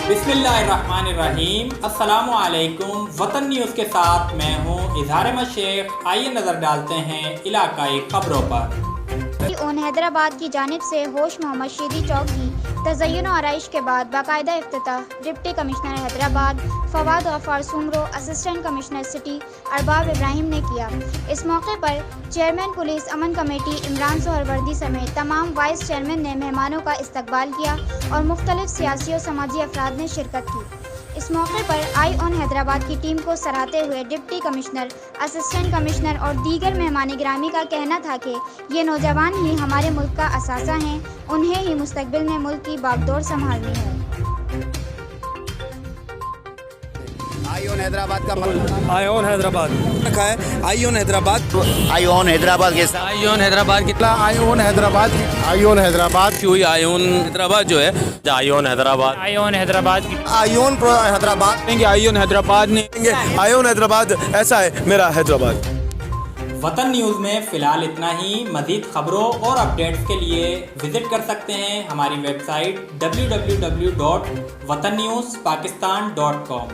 बिस्मिल्लाहिर्रहमानिर्रहीम। अस्सलामु अलैकुम। वतन न्यूज़ के साथ मैं हूँ इजहार अहमद शेख। आइए नज़र डालते हैं इलाकाई खबरों पर। हैदराबाद की जानिब से होश मोहम्मद शीदी चौक की तज़य्युन और आराइश के बाद बाकायदा इफ्तिताह deputy commissioner Hyderabad Fawad Ghaffar Soomro, assistant commissioner city Arbab Ibrahim ने किया। इस मौके पर chairman police Aman committee Imran Suhrawardy समेत तमाम वाइस चेयरमैन ने मेहमानों का इस्तकबाल किया और मुख्तलिफ सियासी और समाजी अफराद ने शिरकत की। इस मौके पर आई ऑन हैदराबाद की टीम को सराहते हुए डिप्टी कमिश्नर, असिस्टेंट कमिश्नर और दीगर मेहमान गिरामी का कहना था कि ये नौजवान ही हमारे मुल्क का असासा हैं, उन्हें ही मुस्तकबिल में मुल्क की बागडोर संभालनी है। आई ऑन हैदराबाद का आई ऑन हैदराबाद रखा है। Eye on Hyderabad, eye on Hyderabad के साथ आई ऑन हैदराबाद की eye on Hyderabad, eye on Hyderabad की हुई आई ऑन हैदराबाद जो है eye on Hyderabad eye on Hyderabad eye on Hyderabad नहीं आई ऑन हैदराबाद ऐसा है मेरा हैदराबाद। वतन न्यूज़ में फ़िलहाल इतना ही। मज़ीद ख़बरों और अपडेट्स के लिए विज़िट कर सकते हैं हमारी वेबसाइट www.watanNewsPakistan.com।